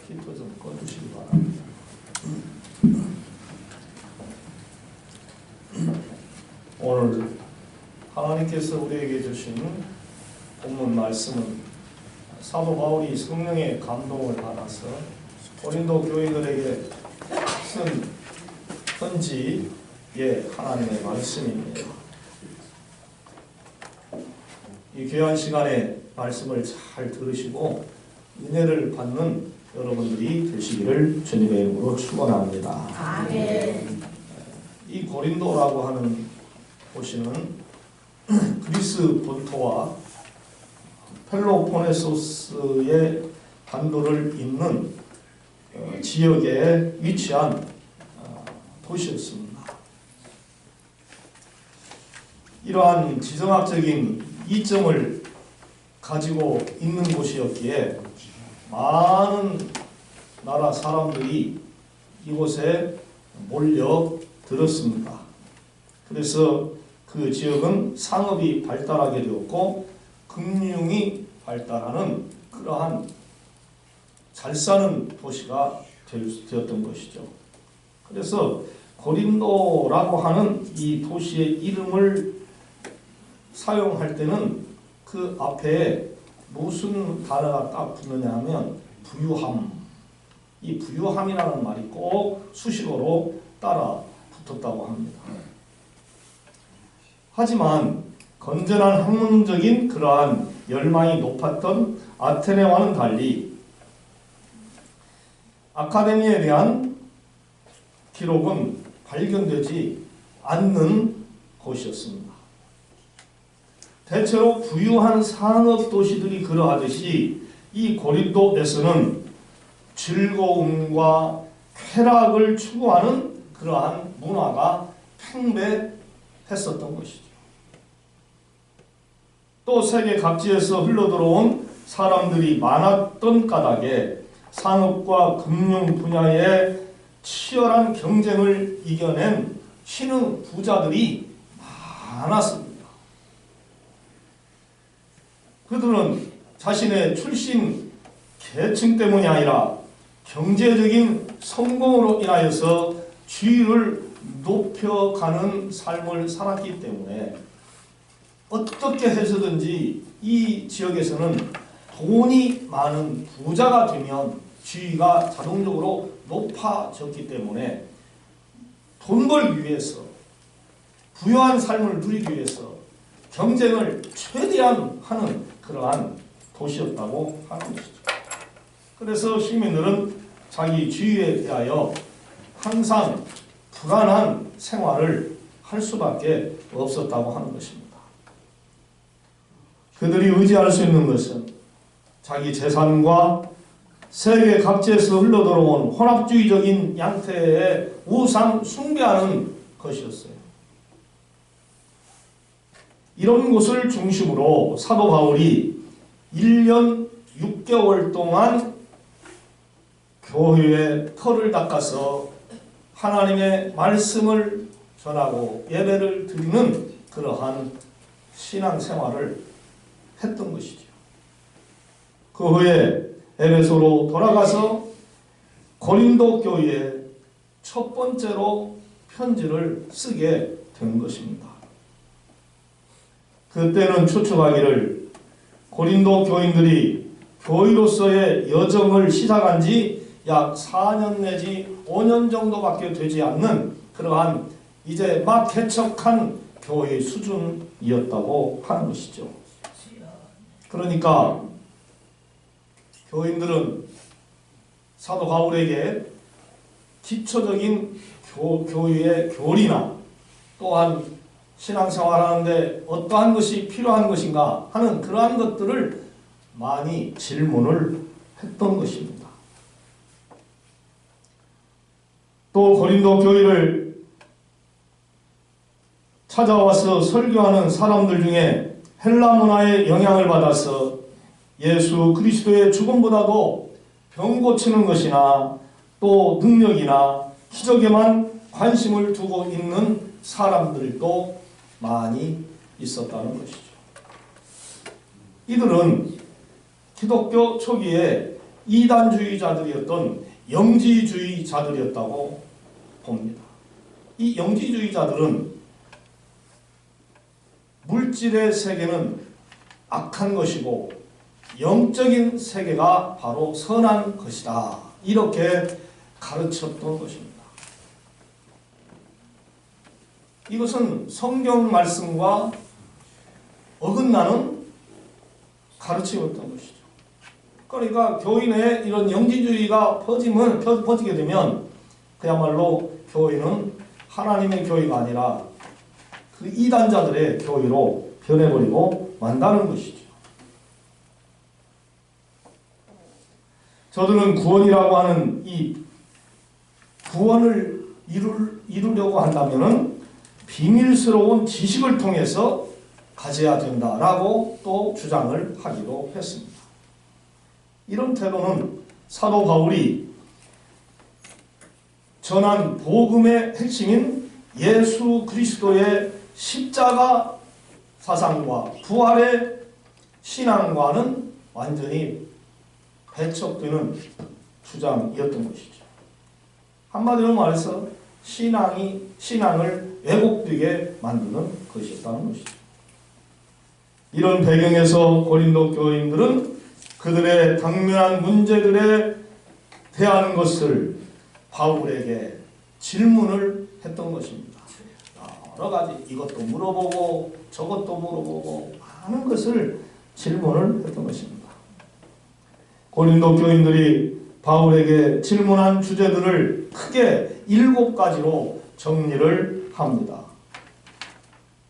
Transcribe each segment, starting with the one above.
히터 좀 꺼주시기 바랍니다. 오늘 하나님께서 우리에게 주신 본문 말씀은 사도 바울이 성령의 감동을 받아서 고린도 교인들에게 쓴 편지의 하나님의 말씀입니다. 이 귀한 시간에 말씀을 잘 들으시고 은혜를 받는 여러분들이 되시기를 주님의 이름으로 축원합니다. 아멘. 이 고린도라고 하는 도시는 그리스 본토와 펠로폰네소스의 반도를 잇는 지역에 위치한 도시였습니다. 이러한 지정학적인 이점을 가지고 있는 곳이었기에 많은 나라 사람들이 이곳에 몰려들었습니다. 그래서 그 지역은 상업이 발달하게 되었고 금융이 발달하는 그러한 잘 사는 도시가 되었던 것이죠. 그래서 고린도라고 하는 이 도시의 이름을 사용할 때는 그 앞에 무슨 단어가 딱 붙느냐 하면 부유함. 이 부유함이라는 말이 꼭 수식어로 따라 붙었다고 합니다. 하지만 건전한 학문적인 그러한 열망이 높았던 아테네와는 달리 아카데미에 대한 기록은 발견되지 않는 곳이었습니다. 대체로 부유한 상업 도시들이 그러하듯이 이 고린도에서는 즐거움과 쾌락을 추구하는 그러한 문화가 팽배했었던 것이죠. 또 세계 각지에서 흘러들어온 사람들이 많았던 까닭에 상업과 금융 분야의 치열한 경쟁을 이겨낸 신흥 부자들이 많았습니다. 그들은 자신의 출신 계층 때문이 아니라 경제적인 성공으로 인하여서 지위를 높여가는 삶을 살았기 때문에 어떻게 해서든지 이 지역에서는 돈이 많은 부자가 되면 지위가 자동적으로 높아졌기 때문에 돈 벌기 위해서 부유한 삶을 누리기 위해서 경쟁을 최대한 하는 그러한 도시였다고 하는 것이죠. 그래서 시민들은 자기 지위에 대하여 항상 불안한 생활을 할 수밖에 없었다고 하는 것입니다. 그들이 의지할 수 있는 것은 자기 재산과 세계 각지에서 흘러들어온 혼합주의적인 양태의 우상 숭배하는 것이었어요. 이런 곳을 중심으로 사도 바울이 1년 6개월 동안 교회의 터를 닦아서 하나님의 말씀을 전하고 예배를 드리는 그러한 신앙생활을 했던 것이죠. 그 후에 에베소로 돌아가서 고린도 교회에 첫 번째로 편지를 쓰게 된 것입니다. 그때는 추측하기를 고린도 교인들이 교회로서의 여정을 시작한 지 약 4년 내지 5년 정도밖에 되지 않는 그러한 이제 막 개척한 교회 수준이었다고 하는 것이죠. 그러니까 교인들은 사도 바울에게 기초적인 교회의 교리나 또한 신앙생활하는데 어떠한 것이 필요한 것인가 하는 그러한 것들을 많이 질문을 했던 것입니다. 또 고린도 교회를 찾아와서 설교하는 사람들 중에 헬라 문화의 영향을 받아서 예수 그리스도의 죽음보다도 병 고치는 것이나 또 능력이나 기적에만 관심을 두고 있는 사람들도 많이 있었다는 것이죠. 이들은 기독교 초기에 이단주의자들이었던 영지주의자들이었다고 봅니다. 이 영지주의자들은 물질의 세계는 악한 것이고 영적인 세계가 바로 선한 것이다, 이렇게 가르쳤던 것입니다. 이것은 성경 말씀과 어긋나는 가르침이었던 것이죠. 그러니까 교인의 이런 영지주의가 퍼지게 되면 그야말로 교회는 하나님의 교회가 아니라 그 이단자들의 교회로 변해버리고 만다는 것이죠. 저들은 구원이라고 하는 이 구원을 이루려고 한다면 비밀스러운 지식을 통해서 가져야 된다라고 또 주장을 하기도 했습니다. 이런 태도는 사도 바울이 전한 복음의 핵심인 예수 그리스도의 십자가 사상과 부활의 신앙과는 완전히 배척되는 주장이었던 것이죠. 한마디로 말해서 신앙을 왜곡되게 만드는 것이었다는 것이죠. 이런 배경에서 고린도 교인들은 그들의 당면한 문제들에 대하는 것을 바울에게 질문을 했던 것입니다. 여러 가지 이것도 물어보고 저것도 물어보고 많은 것을 질문을 했던 것입니다. 고린도 교인들이 바울에게 질문한 주제들을 크게 7가지로 정리를 합니다.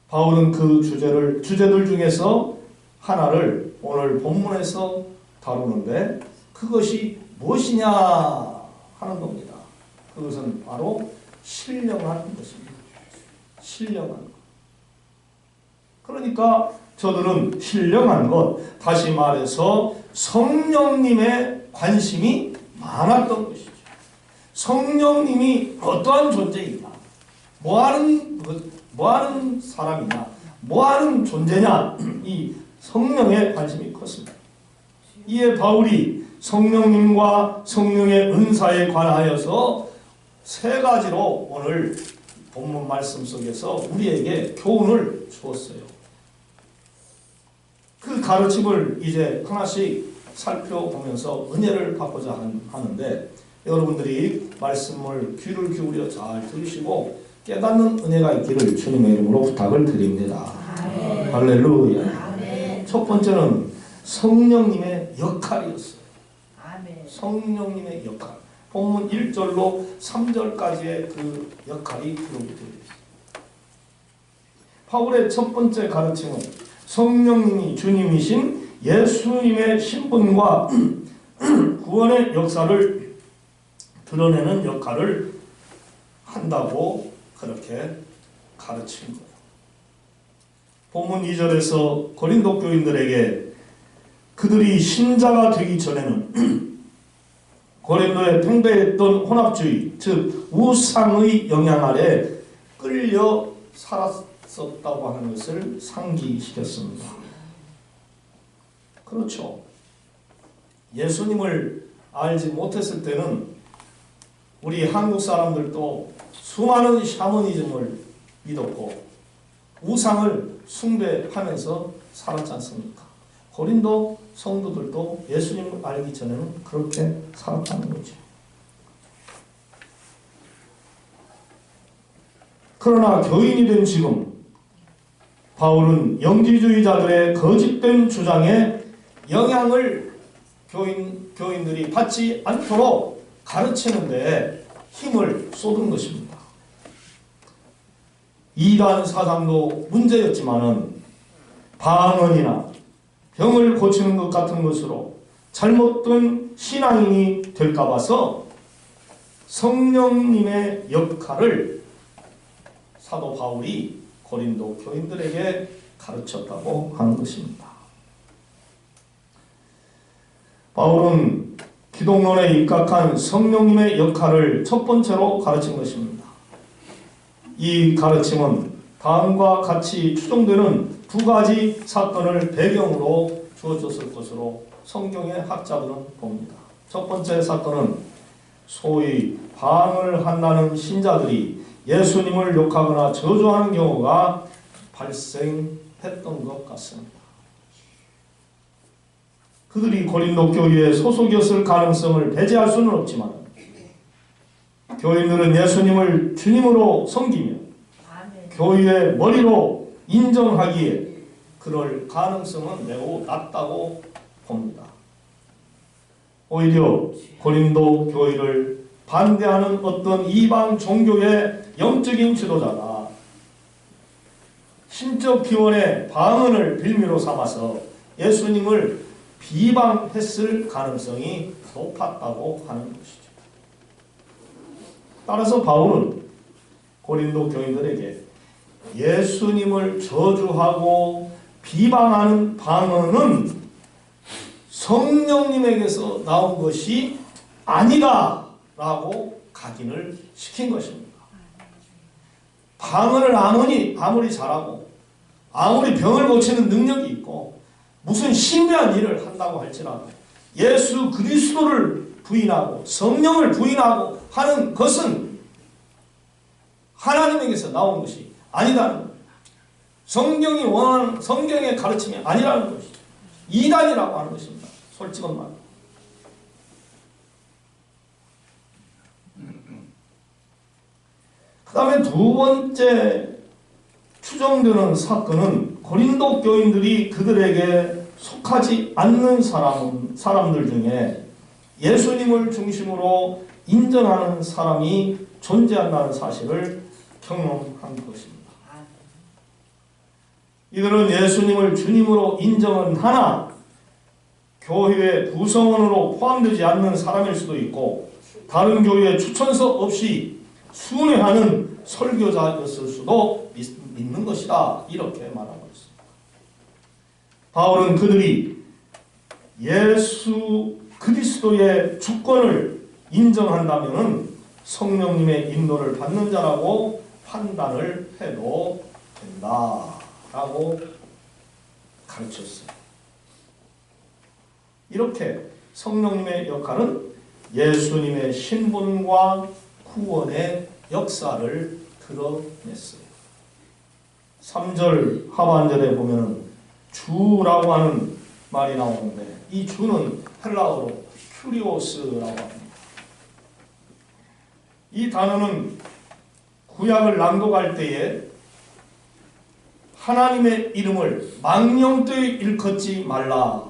바울은 그 주제들 중에서 하나를 오늘 본문에서 다루는데 그것이 무엇이냐 하는 겁니다. 그것은 바로 신령한 것입니다. 신령한 것. 그러니까 저들은 신령한 것, 다시 말해서 성령님의 관심이 많았던 것이죠. 성령님이 어떠한 존재이냐, 뭐하는 사람이냐, 뭐하는 존재냐, 이 성령의 관심이 컸습니다. 이에 바울이 성령님과 성령의 은사에 관하여서 3가지로 오늘 본문 말씀 속에서 우리에게 교훈을 주었어요. 그 가르침을 이제 하나씩 살펴보면서 은혜를 받고자 하는데 여러분들이 말씀을 귀를 기울여 잘 들으시고 깨닫는 은혜가 있기를 주님의 이름으로 부탁을 드립니다. 아멘. 할렐루야. 아멘. 첫 번째는 성령님의 역할이었어요. 아멘. 성령님의 역할. 본문 1절로 3절까지의 그 역할이 기록이 되어 있습니다. 바울의 첫 번째 가르침은 성령님이 주님이신 예수님의 신분과 구원의 역사를 드러내는 역할을 한다고 그렇게 가르친 거예요. 본문 2절에서 고린도 교인들에게 그들이 신자가 되기 전에는 고린도에 팽배했던 혼합주의, 즉 우상의 영향 아래 끌려 살았었다고 하는 것을 상기시켰습니다. 그렇죠. 예수님을 알지 못했을 때는 우리 한국 사람들도 수많은 샤머니즘을 믿었고 우상을 숭배하면서 살았지 않습니까? 고린도 성도들도 예수님을 알기 전에는 그렇게 살았다는 거죠. 그러나 교인이 된 지금 바울은 영지주의자들의 거짓된 주장에 영향을 교인들이 받지 않도록 가르치는 데 힘을 쏟은 것입니다. 이단 사상도 문제였지만은 방언이나 병을 고치는 것 같은 것으로 잘못된 신앙인이 될까 봐서 성령님의 역할을 사도 바울이 고린도 교인들에게 가르쳤다고 하는 것입니다. 바울은 기독론에 입각한 성령님의 역할을 첫 번째로 가르친 것입니다. 이 가르침은 다음과 같이 추정되는 2가지 사건을 배경으로 주어졌을 것으로 성경의 학자들은 봅니다. 첫 번째 사건은 소위 방을 한다는 신자들이 예수님을 욕하거나 저주하는 경우가 발생했던 것 같습니다. 그들이 고린도 교회에 소속이었을 가능성을 배제할 수는 없지만 교인들은 예수님을 주님으로 섬기며 교회의 머리로 인정하기에 그럴 가능성은 매우 낮다고 봅니다. 오히려 고린도 교회를 반대하는 어떤 이방 종교의 영적인 지도자가 신적 기원의 방언을 빌미로 삼아서 예수님을 비방했을 가능성이 높았다고 하는 것이죠. 따라서 바울은 고린도 교인들에게 예수님을 저주하고 비방하는 방언은 성령님에게서 나온 것이 아니다 라고 각인을 시킨 것입니다. 방언을 아무리 잘하고 아무리 병을 고치는 능력이 있고 무슨 신비한 일을 한다고 할지라도 예수 그리스도를 부인하고 성령을 부인하고 하는 것은 하나님에게서 나온 것이 아니다는 거예요. 성경이 원하는 성경의 가르침이 아니라는 것이죠. 이단이라고 하는 것입니다. 솔직한 말. 그 다음에 두 번째 추정되는 사건은 고린도 교인들이 그들에게 속하지 않는 사람들 중에 예수님을 중심으로 인정하는 사람이 존재한다는 사실을 경험한 것입니다. 이들은 예수님을 주님으로 인정은 하나 교회의 구성원으로 포함되지 않는 사람일 수도 있고 다른 교회에 추천서 없이 순회하는 설교자였을 수도 있는 것이다. 이렇게 말하고 있습니다. 바울은 그들이 예수 그리스도의 주권을 인정한다면 성령님의 인도를 받는 자라고 판단을 해도 된다라고 가르쳤어요. 이렇게 성령님의 역할은 예수님의 신분과 구원의 역사를 드러냈어요. 3절 하반절에 보면 주라고 하는 말이 나오는데 이 주는 헬라어로 큐리오스라고 합니다. 이 단어는 구약을 낭독할 때에 하나님의 이름을 망령되이 일컫지 말라.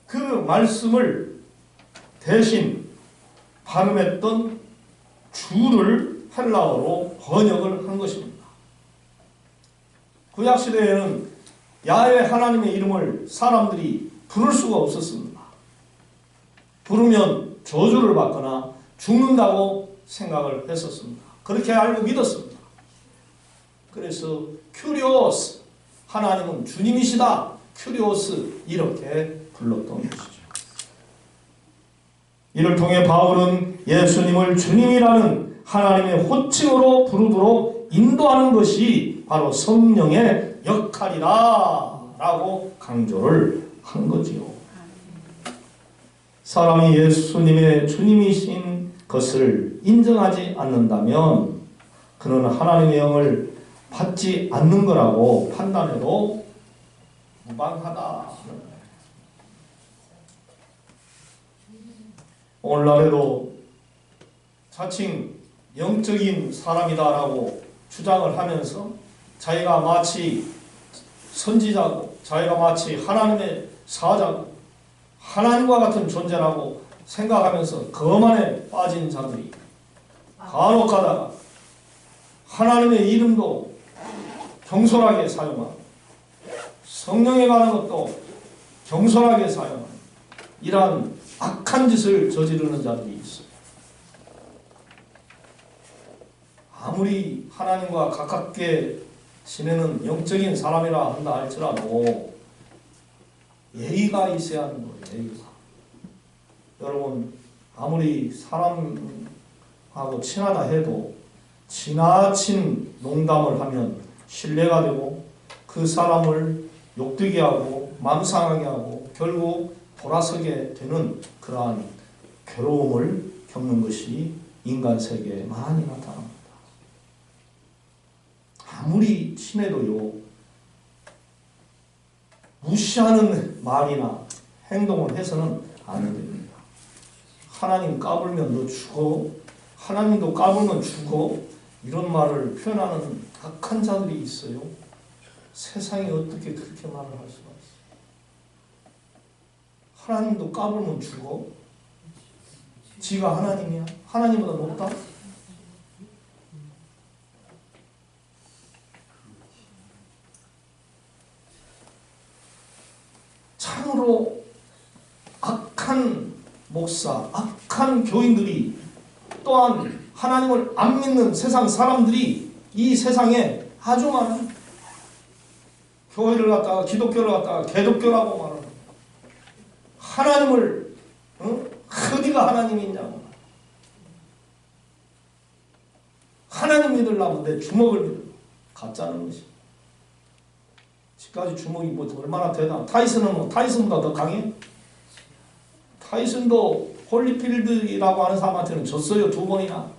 그 말씀을 대신 발음했던 주를 헬라어로 번역을 한 것입니다. 구약시대에는 야훼 하나님의 이름을 사람들이 부를 수가 없었습니다. 부르면 저주를 받거나 죽는다고 생각을 했었습니다. 그렇게 알고 믿었습니다. 그래서 큐리오스, 하나님은 주님이시다, 큐리오스 이렇게 불렀던 것이죠. 이를 통해 바울은 예수님을 주님이라는 하나님의 호칭으로 부르도록 인도하는 것이 바로 성령의 역할이다 라고 강조를 한 거지요. 사람이 예수님의 주님이신 것을 인정하지 않는다면 그는 하나님의 영을 받지 않는 거라고 판단해도 무방하다. 오늘날에도 자칭 영적인 사람이다라고 주장을 하면서 자기가 마치 선지자고 자기가 마치 하나님의 사자고 하나님과 같은 존재라고 생각하면서 거만에 빠진 자들이 간혹 가다가 하나님의 이름도 경솔하게 사용하고 성령에 관한 것도 경솔하게 사용하고 이러한 악한 짓을 저지르는 자들이 있어요. 아무리 하나님과 가깝게 지내는 영적인 사람이라 한다 할지라도 예의가 있어야 하는 거예요. 예의가. 여러분 아무리 사람하고 친하다 해도 지나친 농담을 하면 신뢰가 되고 그 사람을 욕되게 하고 맘상하게 하고 결국 돌아서게 되는 그러한 괴로움을 겪는 것이 인간 세계에 많이 나타납니다. 아무리 친해도요, 무시하는 말이나 행동을 해서는 안 됩니다. 하나님 까불면 너 죽어, 하나님도 까불면 죽어, 이런 말을 표현하는 악한 자들이 있어요. 세상에 어떻게 그렇게 말을 할 수가 있어요? 하나님도 까불면 죽어? 지가 하나님이야? 하나님보다 높다? 참으로 악한 목사, 악한 교인들이, 또한 하나님을 안 믿는 세상 사람들이 이 세상에 아주 많아요. 교회를 갖다가, 기독교를 갖다가 개독교라고 말하는, 하나님을 어디가 하나님이 있냐고, 하나님 믿으려면 내 주먹을 믿으려, 가짜는 것이. 지금까지 주먹이 뭐 얼마나 대단. 타이슨은 뭐 타이슨보다 더 강해? 타이슨도 홀리필드라고 하는 사람한테는 졌어요. 2번이나.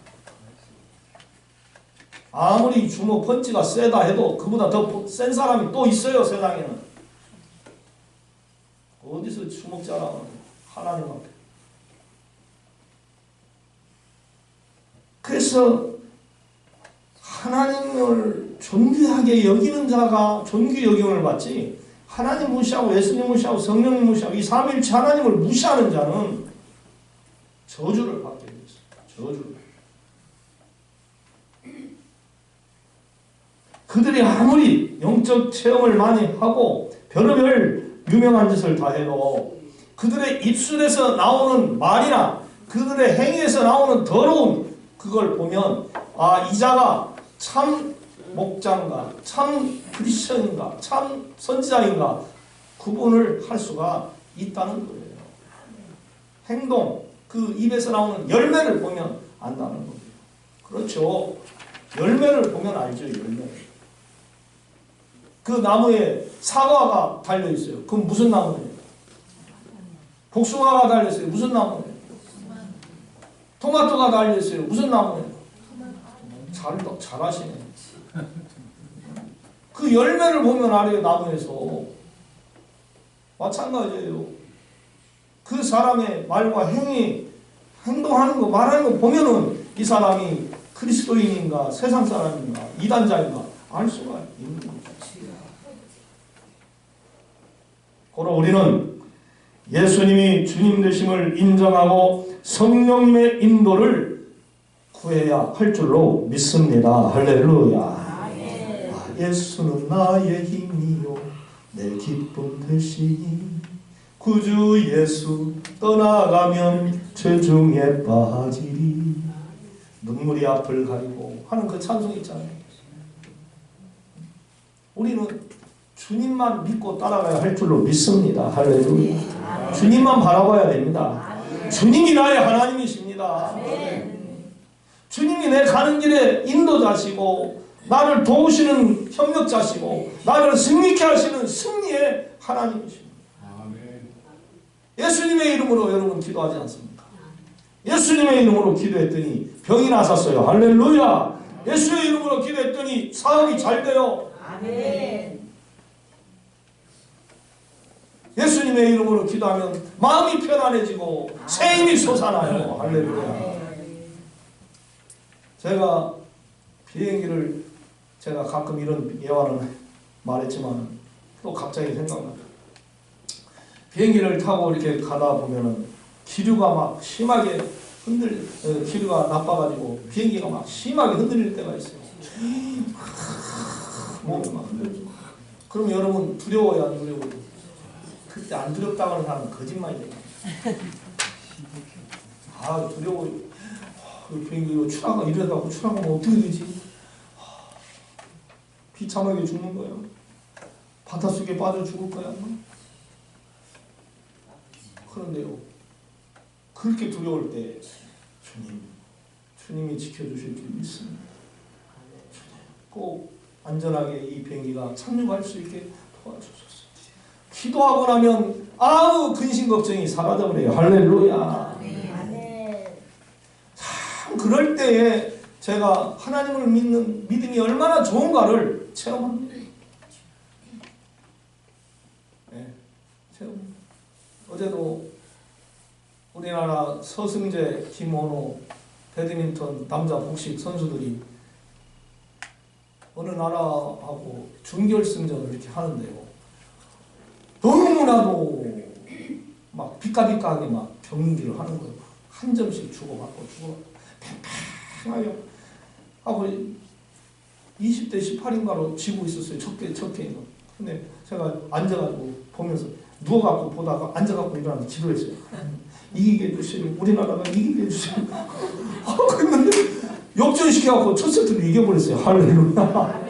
아무리 주먹 펀치가 세다 해도 그보다 더 센 사람이 또 있어요. 세상에는. 어디서 주먹 자랑을 하나님 앞에. 그래서 하나님을 존귀하게 여기는 자가 존귀 여김을 받지, 하나님 무시하고 예수님 무시하고 성령 무시하고 이 삼위일체 하나님을 무시하는 자는 저주를 받게 되어 있습니다. 저주를. 그들이 아무리 영적 체험을 많이 하고 별의별 유명한 짓을 다 해도 그들의 입술에서 나오는 말이나 그들의 행위에서 나오는 더러운 그걸 보면, 아, 이 자가 참 목자인가, 참 크리스천인가, 참 선지자인가 구분을 할 수가 있다는 거예요. 행동, 그 입에서 나오는 열매를 보면 안다는 거예요. 그렇죠. 열매를 보면 알죠. 열매. 그 나무에 사과가 달려있어요. 그건 무슨 나무예요? 복숭아가 달려있어요. 무슨 나무예요? 토마토가 달려있어요. 무슨 나무예요? 잘하시네. 그 열매를 보면 알아요. 나무에서. 마찬가지예요. 그 사람의 말과 행위, 행동하는 거, 말하는 거 보면은 이 사람이 그리스도인인가, 세상 사람인가, 이단자인가 알 수가 있는 거죠. 그러나 우리는 예수님이 주님 되심을 인정하고 성령님의 인도를 구해야 할 줄로 믿습니다. 할렐루야. 예수는 나의 힘이요 내 기쁨 되시니 구주 예수 떠나가면 죄중에 빠지리. 눈물이 앞을 가리고 하는 그 찬송 있잖아요. 우리는 주님만 믿고 따라가야 할 줄로 믿습니다. 할렐루야. 주님만 바라봐야 됩니다. 주님이 나의 하나님이십니다. 주님이 내 가는 길에 인도자시고 나를 도우시는 협력자시고 나를 승리케 하시는 승리의 하나님이십니다. 예수님의 이름으로 여러분 기도하지 않습니까? 예수님의 이름으로 기도했더니 병이 나섰어요. 할렐루야. 예수의 이름으로 기도했더니 사업이 잘 돼요. 아멘. 예수님의 이름으로 기도하면 마음이 편안해지고 새 힘이 솟아나요. 할렐루야. 제가 비행기를, 제가 가끔 이런 예화는 말했지만 또 갑자기 생각나요. 비행기를 타고 이렇게 가다 보면은 기류가 막 심하게 기류가 나빠가지고 비행기가 막 심하게 흔들릴 때가 있어요. 몸이 막 흔들리고. 그럼 여러분 두려워요, 안 두려워요? 그때 안 두렵다고 하는 사람은 거짓말이에요. 아, 두려워요. 비행기 추락가 이러다가 추락하면 어떻게 되지? 비참하게 죽는 거야. 바닷속에 빠져 죽을 거야. 그런데요, 그렇게 두려울 때 주님이 지켜주실 줄 믿습니다. 꼭 안전하게 이 비행기가 착륙할 수 있게 도와주소서. 기도하고 나면 아무 근심 걱정이 사라져버려요. 할렐루야. 참 그럴 때에 제가 하나님을 믿는 믿음이 얼마나 좋은가를 체험합니다. 네, 체험. 어제도 우리나라 서승재, 김원호 배드민턴 남자 복식 선수들이 어느 나라하고 준결승전을 이렇게 하는데요. 너무나도 막 비까비까하게 막 경기를 하는 거예요. 한 점씩 주고받고 팽팽하게 하고 20대 18인가로 지고 있었어요. 첫 게임은. 근데 제가 앉아가지고 보면서 누워갖고 보다가 앉아갖고 일어나서 기도했어요. 이기게 해주세요. 우리나라가 이기게 해주세요. 그랬는데 역전시켜갖고 첫 세트를 이겨버렸어요. 할렐루야.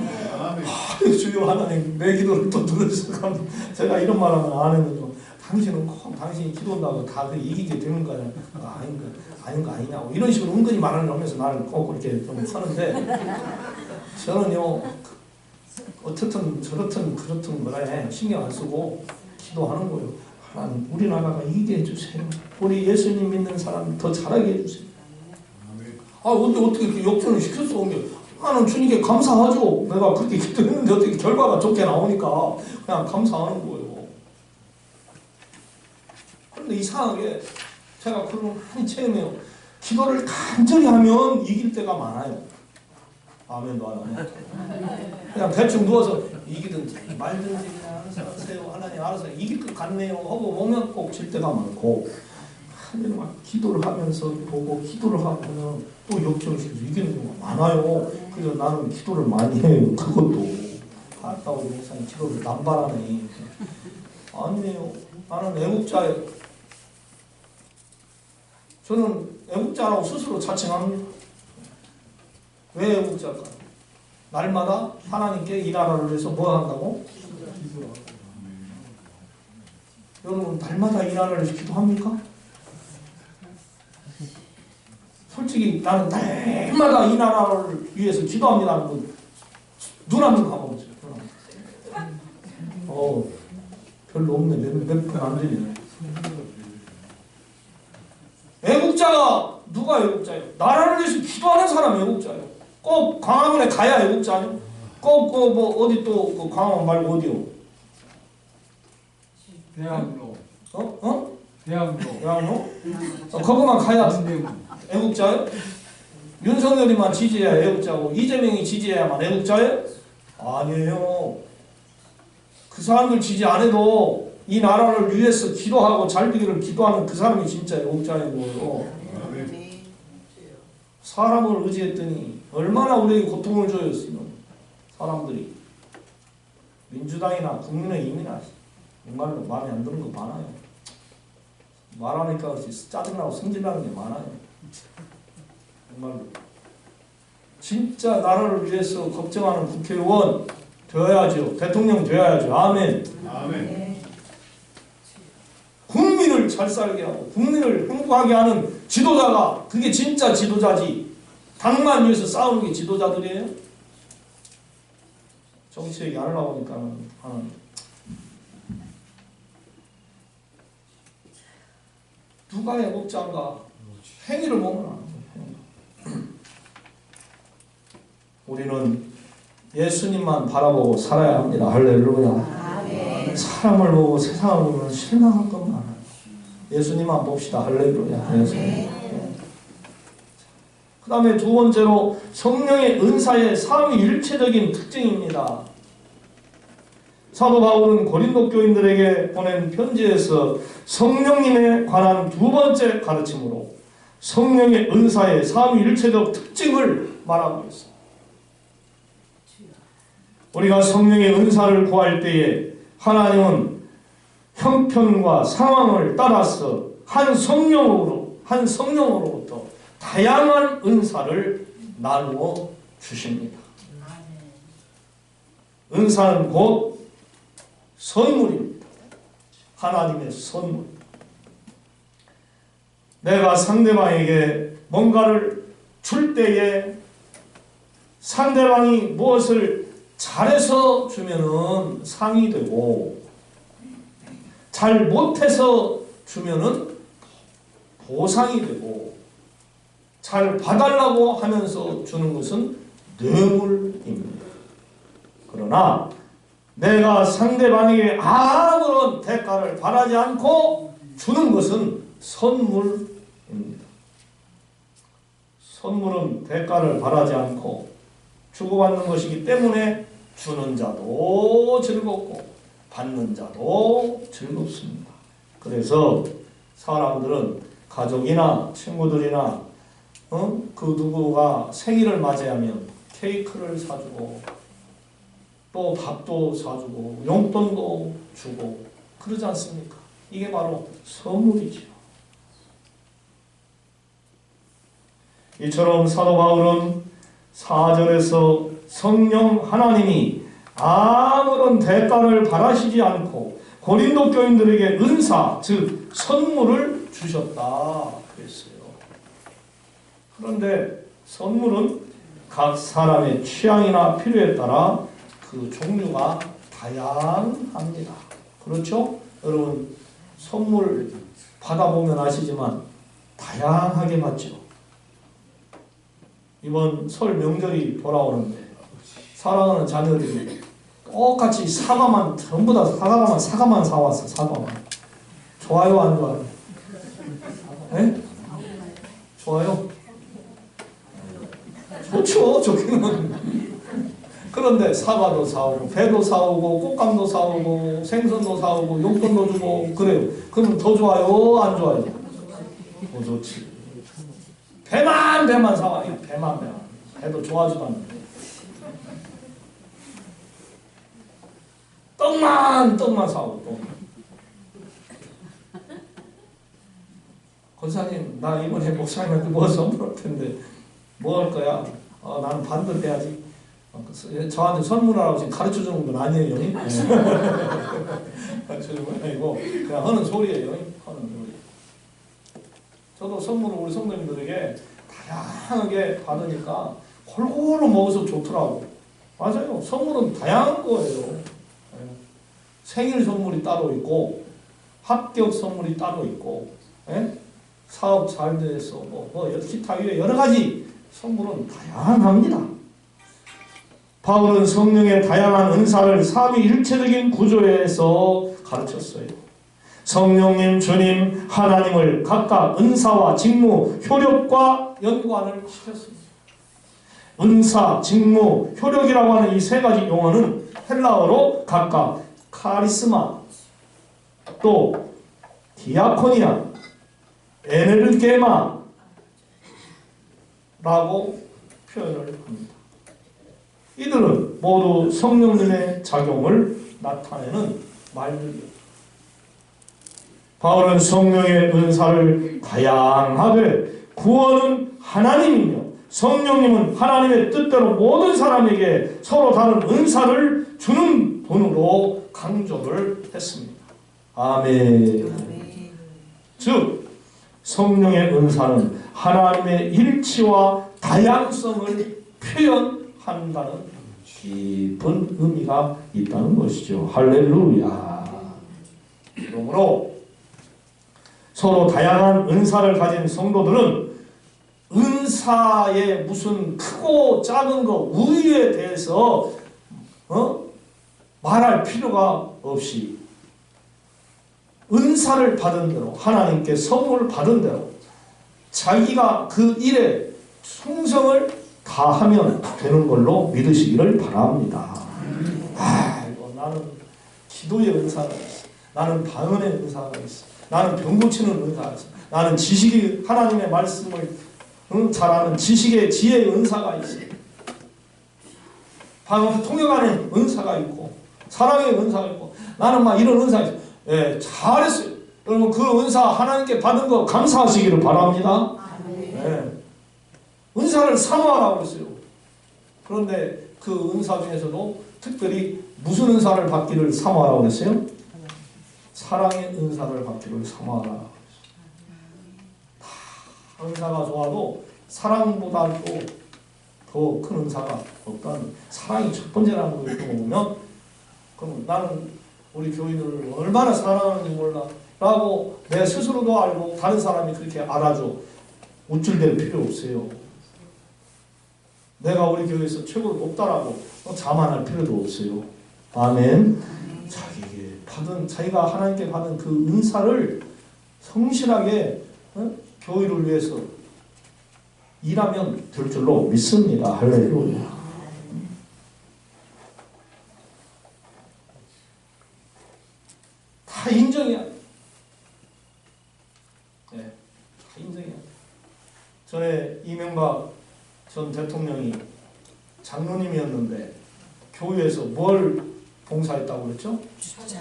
주여 하나님 내 기도를 또 들어주셔서 제가 이런 말하면 안 했는데 당신은 꼭 당신이 기도한다고 다 이기게 되는 거야. 아닌가 아니냐고 이런 식으로 은근히 말을 하면서 나를 꼭 이렇게 좀 서는데 저는요 어떻든 저렇든 그렇든 뭐래 신경 안 쓰고 기도하는 거예요. 하나님 우리나라가 이기게 해주세요. 우리 예수님 믿는 사람 더 잘하게 해주세요. 근데 어떻게 이렇게 역전을 시켰어? 나는 주님께 감사하죠. 내가 그렇게 기도했는데 어떻게 결과가 좋게 나오니까 그냥 감사하는 거예요. 그런데 이상하게 제가 그런 많이 체험해요. 기도를 간절히 하면 이길 때가 많아요. 아멘도 안 하면. 그냥 대충 누워서 이기든지 말든지 알아서 하세요. 하나님 알아서 이길 것 같네요 하고 보면 꼭 질 때가 많고 하나님 막 기도를 하면서 보고 기도를 하고는 또 역전시켜서 이기는 경우가 많아요. 그래서 나는 기도를 많이 해요. 그것도 아따고 목사님 기도를 남발하네. 아니에요. 나는 애국자예요. 저는 애국자라고 스스로 자칭합니다. 왜 애국자일까요? 날마다 하나님께 이 나라를 위해서 뭐 한다고? 여러분 날마다 이 나라를 위해서 기도합니까? 솔직히 나는 날마다 이 나라를 위해서 기도합니다는 분 눈 한 번 감아보세요. 별로 없네. 몇 분 안 되네. 애국자가 누가 애국자예요? 나라를 위해서 기도하는 사람이 애국자예요. 꼭 광화문에 가야 애국자 아니요? 꼭 어디 또 광화문 말고 어디요? 대학로. 대학로? 대학로? 거기만 가야 애국자예요? 윤석열이만 지지해야 애국자고 이재명이 지지해야만 애국자예요? 아니에요. 그 사람들 지지 안 해도 이 나라를 위해서 기도하고 잘 되기를 기도하는 그 사람이 진짜 애국자인 거예요. 사람을 의지했더니 얼마나 우리에게 고통을 줘요. 사람들이 민주당이나 국민의힘이나 정말로 마음에 안 드는 거 많아요. 말하니까 짜증나고 승질나는 게 많아요. 정말로 진짜 나라를 위해서 걱정하는 국회의원 되어야죠. 대통령 되어야죠. 아멘. 아멘. 국민을 잘 살게 하고 국민을 행복하게 하는 지도자가 그게 진짜 지도자지. 당만 위해서 싸우는 게 지도자들이에요? 정치 얘기 안 하려고 하니까는 누가 애국자인가? 행위를 보면 안 돼요. 우리는 예수님만 바라보고 살아야 합니다. 할렐루야. 아멘. 사람을 보고 세상을 보면 실망할 것 많아요. 예수님만 봅시다. 할렐루야. 그 다음에 두 번째로 성령의 은사의 삼위일체적인 특징입니다. 사도 바울은 고린도 교인들에게 보낸 편지에서 성령님에 관한 두 번째 가르침으로 성령의 은사의 삼위일체적 특징을 말하고 있습니다. 우리가 성령의 은사를 구할 때에 하나님은 형편과 상황을 따라서 한 성령으로부터 다양한 은사를 나누어 주십니다. 은사는 곧 선물입니다. 하나님의 선물. 내가 상대방에게 뭔가를 줄 때에 상대방이 무엇을 잘해서 주면은 상이 되고 잘 못해서 주면은 보상이 되고, 잘 봐달라고 하면서 주는 것은 뇌물입니다. 그러나 내가 상대방에게 아무런 대가를 바라지 않고 주는 것은 선물입니다. 선물은 대가를 바라지 않고 주고받는 것이기 때문에 주는 자도 즐겁고 받는 자도 즐겁습니다. 그래서 사람들은 가족이나 친구들이나 그 누구가 생일을 맞이하면 케이크를 사주고 또 밥도 사주고 용돈도 주고 그러지 않습니까? 이게 바로 선물이죠. 이처럼 사도 바울은 4절에서 성령 하나님이 아무런 대가를 바라시지 않고 고린도 교인들에게 은사, 즉 선물을 주셨다 그랬어요. 그런데 선물은 각 사람의 취향이나 필요에 따라 그 종류가 다양합니다. 그렇죠? 여러분 선물 받아보면 아시지만 다양하게 받죠. 이번 설 명절이 돌아오는데 사랑하는 자녀들이 똑같이 사과만 전부 다 사과만 사왔어. 사과만. 좋아요 안 좋아요? 네? 좋아요? 좋죠. 좋기는. 그런데 사과도 사오고 배도 사오고 꽃감도 사오고 생선도 사오고 용돈도 주고 그래요. 그럼 더 좋아요? 안 좋아요? 더 좋지. 배만 사와. 배만. 배도 좋아하지도 않는데. 떡만 사오고 또. 권사님 나 이번에 목사님한테 뭐 선물할 텐데 뭐 할 거야? 나는 반도 떼야지. 저한테 선물하라고 지금 가르쳐주는 건 아니에요. 가르쳐주는 건 아니고 그냥 하는 소리예요. 하는 소리. 저도 선물을 우리 성도님들에게 다양하게 받으니까 골고루 먹어서 좋더라고. 맞아요. 선물은 다양한 거예요. 생일 선물이 따로 있고 합격 선물이 따로 있고 사업 잘 돼서 기타 위에 여러 가지 선물은 다양합니다. 바울은 성령의 다양한 은사를 삼위일체적인 구조에서 가르쳤어요. 성령님, 주님, 하나님을 각각 은사와 직무, 효력과 연관을 시켰습니다. 은사, 직무, 효력이라고 하는 이 세 가지 용어는 헬라어로 각각 카리스마, 또 디아코니아, 에네르게마라고 표현을 합니다. 이들은 모두 성령님의 작용을 나타내는 말들이에요. 바울은 성령의 은사를 다양하게 구원은 하나님이며 성령님은 하나님의 뜻대로 모든 사람에게 서로 다른 은사를 주는 분으로 강조를 했습니다. 아멘. 즉 성령의 은사는 하나님의 일치와 다양성을 표현한다는 깊은 의미가 있다는 것이죠. 할렐루야. 그러므로 서로 다양한 은사를 가진 성도들은 은사의 무슨 크고 작은 거 우위에 대해서 말할 필요가 없이 은사를 받은 대로 하나님께 선물을 받은 대로 자기가 그 일에 충성을 다하면 되는 걸로 믿으시기를 바랍니다. 나는 기도의 은사가 있어. 나는 방언의 은사가 있어. 나는 병 고치는 은사가 있어. 나는 지식이 하나님의 말씀을 잘하는 지식의 지혜의 은사가 있어. 방언 통역하는 은사가 있고 사랑의 은사가 있고 나는 막 이런 은사가 있어. 예, 잘했어요. 여러분 그 은사 하나님께 받은 거 감사하시기를 바랍니다. 예. 은사를 사모하라고 했어요. 그런데 그 은사 중에서도 특별히 무슨 은사를 받기를 사모하라고 했어요? 사랑의 은사를 받기를 사모하라. 다 은사가 좋아도 사랑보다도 더 큰 은사가 없다는 사랑이 첫 번째라는 걸 보면 그럼 나는 우리 교인을 얼마나 사랑하는지 몰라 라고 내 스스로도 알고 다른 사람이 그렇게 알아줘. 우쭐댈 필요 없어요. 내가 우리 교회에서 최고로 높다라고 자만할 필요도 없어요. 아멘. 자기가 하나님께 받은 그 은사를 성실하게 교회를 위해서 일하면 될 줄로 믿습니다. 할렐루야. 다 인정이야. 네, 다 인정이야. 전에 이명박 전 대통령이 장로님이었는데 교회에서 뭘 봉사했다고 그랬죠? 주차.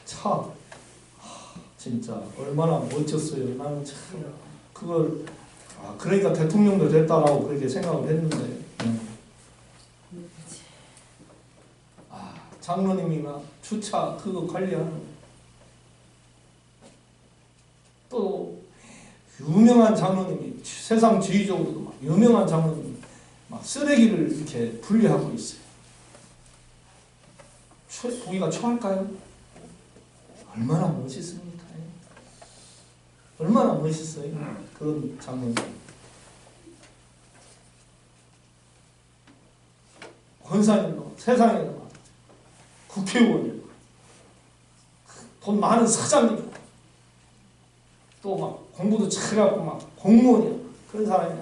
차. 진짜 얼마나 멋졌어요. 나는 참 그걸 그러니까 대통령도 됐다라고 그렇게 생각을 했는데 장로님이나 주차 그거 관리하는 또 유명한 장로님이 세상 지휘적으로도 막 유명한 장로님이 막 쓰레기를 이렇게 분리하고 있어요. 보기가 처할까요? 얼마나 멋있습니까? 얼마나 멋있어요. 그런 장면이. 권사님도 세상에도 국회의원이고 돈 많은 사장님 또 막 공부도 잘하고 막 공무원이야. 그런 사람이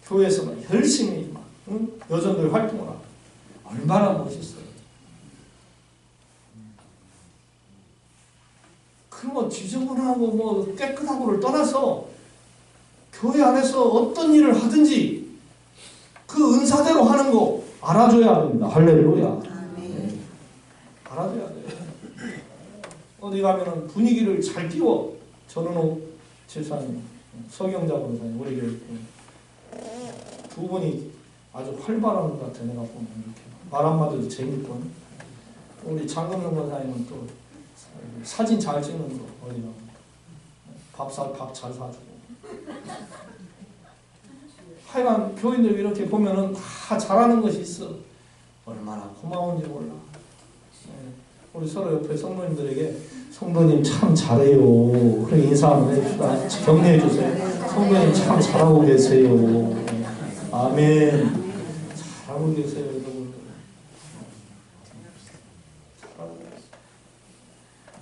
교회에서 막 열심히 막 여전들 활동을 하고 얼마나 멋있어요. 그리고 지저분하고 뭐 깨끗하고를 떠나서 교회 안에서 어떤 일을 하든지 그 은사대로 하는 거 알아줘야 됩니다. 할렐루야. 네. 알아줘야 돼요. 어디 가면은 분위기를 잘 띄워. 전은옥 집사님, 서경자 권사님, 우리 교회 두 분이 아주 활발한 것 같아. 내가 보면 이렇게 말 한마디도 재밌고 우리 장금영 권사님은 또 사진 잘 찍는 거 어디 가면 밥 잘 사주고 하여간 교인들 이렇게 보면은 다 잘하는 것이 있어. 얼마나 고마운지 몰라. 우리 서로 옆에 성도님들에게 성도님 참 잘해요. 그렇게 인사 한번 해주시다. 격려해 주세요. 성도님 참 잘하고 계세요. 아멘. 잘하고 계세요, 여러분들.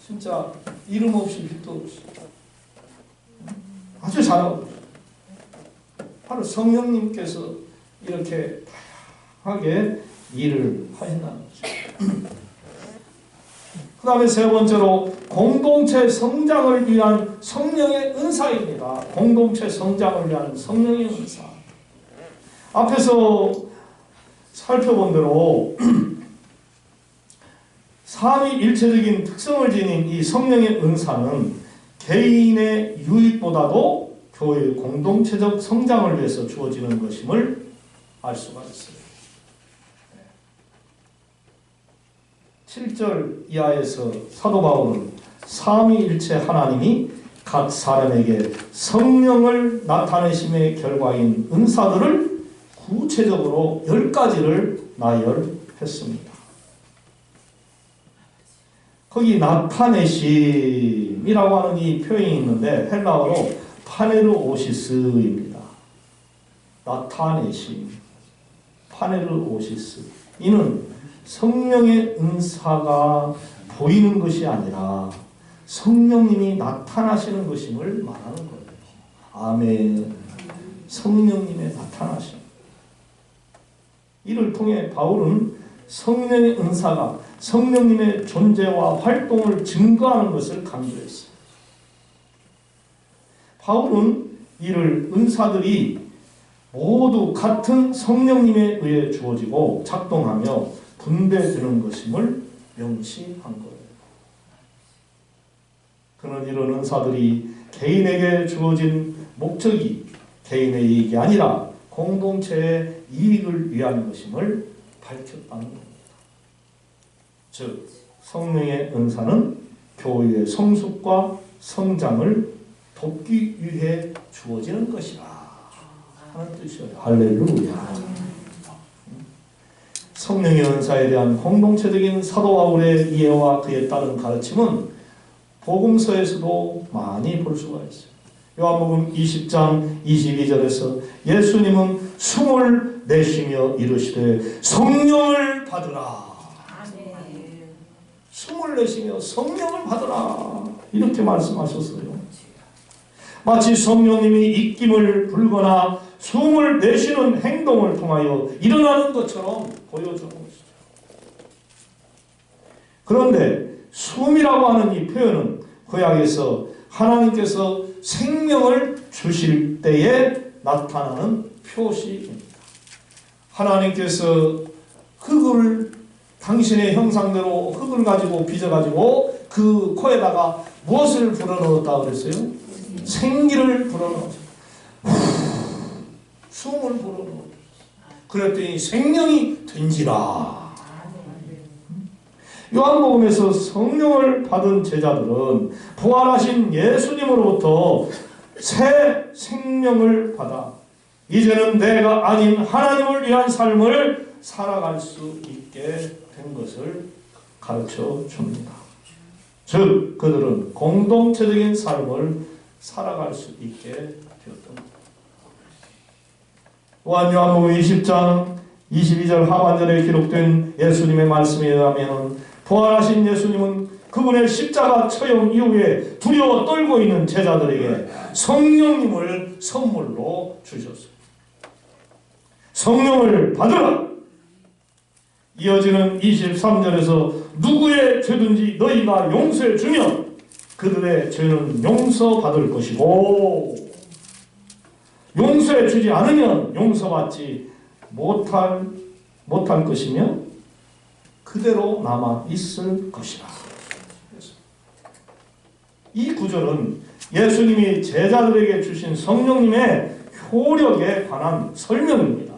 진짜 이름 없이 빛도 없이 아주 잘하고 계세요. 바로 성령님께서 이렇게 다양하게 일을 하신다는 거죠. 그 다음에 세 번째로 공동체 성장을 위한 성령의 은사입니다. 공동체 성장을 위한 성령의 은사. 앞에서 살펴본 대로 삼위일체적인 특성을 지닌 이 성령의 은사는 개인의 유익보다도 교회의 공동체적 성장을 위해서 주어지는 것임을 알 수가 있어요. 7절 이하에서 사도 바울은 삼위일체 하나님이 각 사람에게 성령을 나타내심의 결과인 은사들을 구체적으로 10가지를 나열했습니다. 거기 나타내심이라고 하는 이 표현이 있는데 헬라어로 파네르오시스입니다. 나타내심, 파네르오시스. 이는 성령의 은사가 보이는 것이 아니라 성령님이 나타나시는 것임을 말하는 거예요. 아멘. 성령님의 나타나심. 이를 통해 바울은 성령의 은사가 성령님의 존재와 활동을 증거하는 것을 강조했어요. 바울은 이를 은사들이 모두 같은 성령님에 의해 주어지고 작동하며 분배되는 것임을 명시한 거예요. 그는 이런 은사들이 개인에게 주어진 목적이 개인의 이익이 아니라 공동체의 이익을 위한 것임을 밝혔다는 겁니다. 즉 성령의 은사는 교회의 성숙과 성장을 돕기 위해 주어지는 것이라 하는 뜻이에요. 할렐루야. 성령의 은사에 대한 공동체적인 사도 바울의 이해와 그에 따른 가르침은 복음서에서도 많이 볼 수가 있어요. 요한복음 20장 22절에서 예수님은 숨을 내쉬며 이르시되 성령을 받으라. 숨을 내쉬며 성령을 받으라. 이렇게 말씀하셨어요. 마치 성령님이 입김을 불거나 숨을 내쉬는 행동을 통하여 일어나는 것처럼 보여주는 것이죠. 그런데 숨이라고 하는 이 표현은 구약에서 하나님께서 생명을 주실 때에 나타나는 표시입니다. 하나님께서 흙을 당신의 형상대로 흙을 가지고 빚어가지고 그 코에다가 무엇을 불어넣었다 그랬어요? 생기를 불어넣었어요. 숨을 불어넣었어요. 그랬더니 생명이 된지라. 요한복음에서 성령을 받은 제자들은 부활하신 예수님으로부터 새 생명을 받아 이제는 내가 아닌 하나님을 위한 삶을 살아갈 수 있게 된 것을 가르쳐 줍니다. 즉 그들은 공동체적인 삶을 살아갈 수 있게 되었던 것. 또한 요한복음 20장 22절 하반절에 기록된 예수님의 말씀에 의하면 부활하신 예수님은 그분의 십자가 처형 이후에 두려워 떨고 있는 제자들에게 성령님을 선물로 주셨습니다. 성령을 받으라! 이어지는 23절에서 누구의 죄든지 너희가 용서해 주면 그들의 죄는 용서받을 것이고 용서해 주지 않으면 용서받지 못할 것이며 그대로 남아 있을 것이라. 이 구절은 예수님이 제자들에게 주신 성령님의 효력에 관한 설명입니다.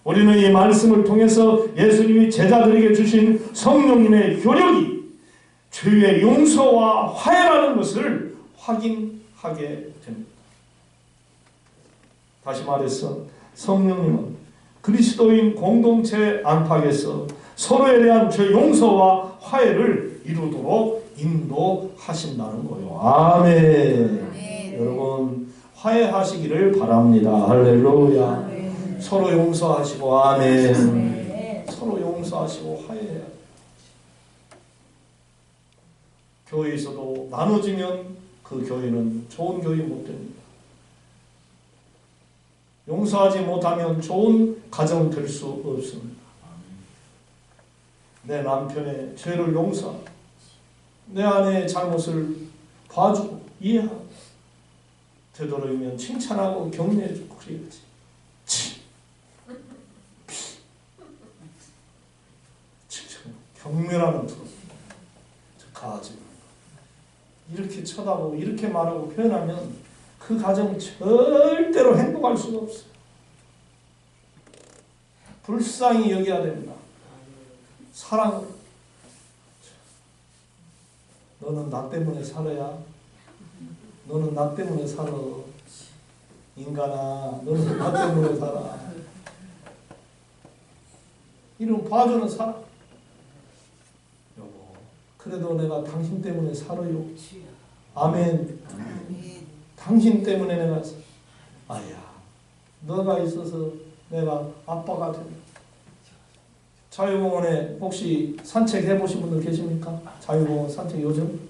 우리는 이 말씀을 통해서 예수님이 제자들에게 주신 성령님의 효력이 죄의 용서와 화해라는 것을 확인하게 됩니다. 다시 말해서 성령님은 그리스도인 공동체 안팎에서 서로에 대한 죄 용서와 화해를 이루도록 인도하신다는 거예요. 아멘. 네. 여러분 화해하시기를 바랍니다. 할렐루야. 네. 서로 용서하시고 아멘. 네. 서로 용서하시고 화해해야 돼요. 교회에서도 나눠지면 그 교회는 좋은 교회 못 됩니다. 용서하지 못하면 좋은 가정 될 수 없습니다. 내 남편의 죄를 용서하고 내 아내의 잘못을 봐주고 이해하고 되도록이면 칭찬하고 격려해주고 그래야지. 경멸하는 프로 가지 이렇게 쳐다보고 이렇게 말하고 표현하면 그 가정 절대로 행복할 수가 없어요. 불쌍히 여겨야 됩니다. 사랑으로. 너는 나 때문에 살아야. 너는 나 때문에 살아. 인간아, 너는 나 때문에 살아. 이런 봐주는 사랑. 여보, 그래도 내가 당신 때문에 살아요. 아멘. 당신 때문에 내가 아야 너가 있어서 내가 아빠가 된다. 자유공원에 혹시 산책해 보신 분들 계십니까? 자유공원 산책 요즘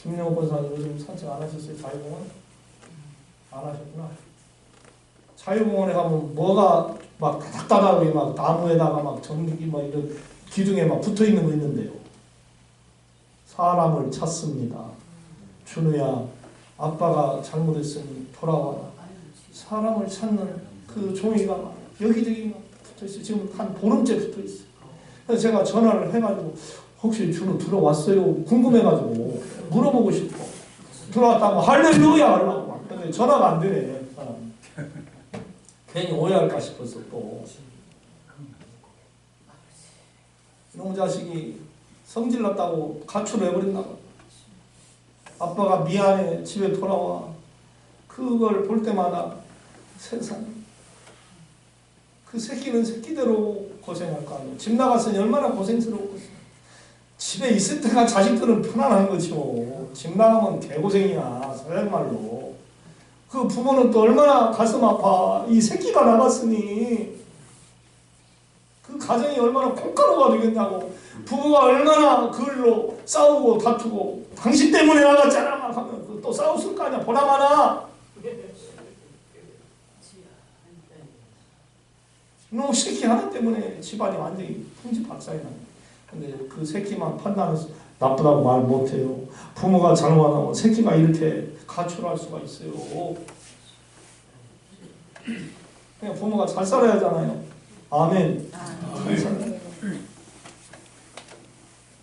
김영호 권사님 요즘 산책 안 하셨어요? 자유공원? 안 하셨구나. 자유공원에 가면 뭐가 막 다닥다닥하게 막 나무에다가 막 전기 막 이런 기둥에 막 붙어 있는 거 있는데요. 사람을 찾습니다. 준우야 아빠가 잘못했으니 돌아와라. 사람을 찾는 그 종이가 여기저기 붙어있어요. 지금 한 보름째 붙어있어요. 그래서 제가 전화를 해가지고 혹시 준우 들어왔어요? 궁금해가지고 물어보고 싶어. 들어왔다고 할렐루야 하려고. 근데 전화가 안 되네. 괜히 오해할까 싶어서 또. 이놈 자식이 성질났다고 가출을 해버렸나 봐. 아빠가 미안해 집에 돌아와. 그걸 볼 때마다 세상에 그 새끼는 새끼대로 고생할 거 아니에요. 집 나갔으니 얼마나 고생스러웠겠어요. 집에 있을 때가 자식들은 편안한 거죠. 집 나가면 개고생이야, 사장말로. 그 부모는 또 얼마나 가슴 아파. 이 새끼가 나갔으니 그 가정이 얼마나 콩가루가 되겠냐고. 부부가 얼마나 그걸로 싸우고 다투고 당신 때문에 나갔잖아 막 하면 또 싸웠을 거 아니야. 보나마나 너 새끼 하나 때문에 집안이 완전히 풍지박산이 나요. 근데 그 새끼만 판단해서 나쁘다고 말 못해요. 부모가 잘못하면 새끼가 이렇게 가출할 수가 있어요. 그냥 부모가 잘 살아야 하잖아요. 아멘. 잘 살아요.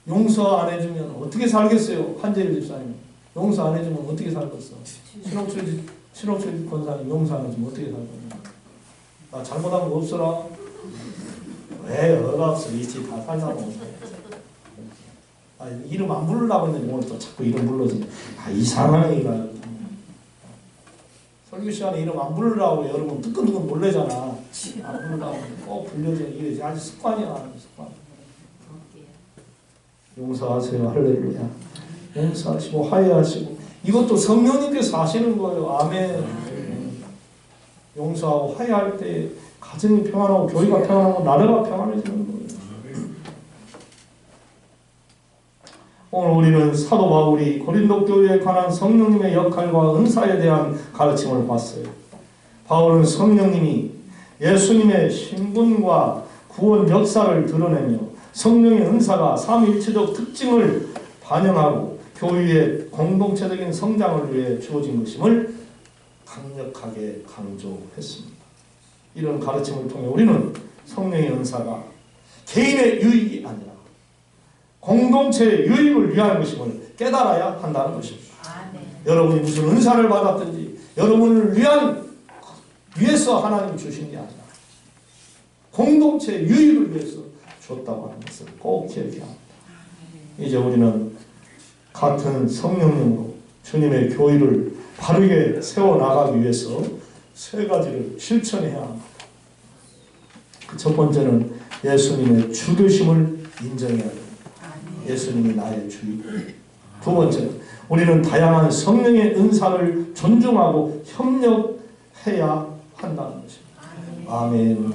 용서 안 해주면 어떻게 살겠어요? 한재일 집사님. 용서 안 해주면 어떻게 살겠어? 신옥철 권사님 용서 안 해주면 어떻게 살겠냐? 나 잘못한 거 없어라. 왜 어가 없어? 이 집 다 살자고. 이름 안 부르려고 했는데 오늘 또 자꾸 이름 불러지. 이상한 애가. 설교 시간에 이름 안 부르려고 여러분 뜨끈뜨끈 놀래잖아. 안 부르려고 꼭 불려줘. 이게 아주 습관이야. 습관. 용서하세요. 할렐루야. 용서하시고 화해하시고 이것도 성령님께서 하시는 거예요. 아멘. 용서하고 화해할 때 가정이 평안하고 교회가 평안하고 나라가 평안해지는 거예요. 오늘 우리는 사도 바울이 고린도 교회에 관한 성령님의 역할과 은사에 대한 가르침을 봤어요. 바울은 성령님이 예수님의 신분과 구원 역사를 드러내며 성령의 은사가 삼위일체적 특징을 반영하고 교회의 공동체적인 성장을 위해 주어진 것임을 강력하게 강조했습니다. 이런 가르침을 통해 우리는 성령의 은사가 개인의 유익이 아니라 공동체의 유익을 위한 것임을 깨달아야 한다는 것입니다. 여러분이 무슨 은사를 받았든지 여러분을 위해서 하나님 주신 게 아니라 공동체의 유익을 위해서 줬다고 하는 것을 꼭 기억해야 합니다. 이제 우리는 같은 성령님으로 주님의 교회를 바르게 세워나가기 위해서 세 가지를 실천해야 합니다. 그 첫 번째는 예수님의 주되심을 인정해야 됩니다. 예수님이 나의 주이고, 두 번째는 우리는 다양한 성령의 은사를 존중하고 협력해야 한다는 것입니다. 아멘.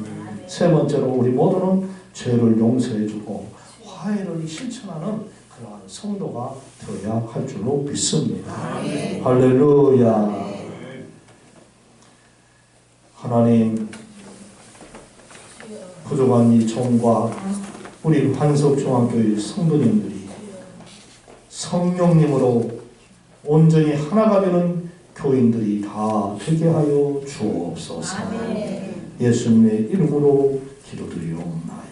세 번째로 우리 모두는 죄를 용서해주고 화해를 실천하는 그러한 성도가 되어야 할 줄로 믿습니다. 할렐루야. 하나님, 부족한 이 종과 우리 환석중앙교회 성도님들이 성령님으로 온전히 하나가 되는 교인들이 다 되게 하여 주옵소서. 예수님의 이름으로 기도드리옵나이다.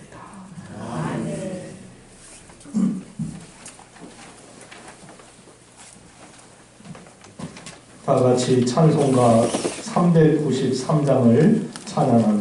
다 같이 찬송가 393장을 찬양합니다.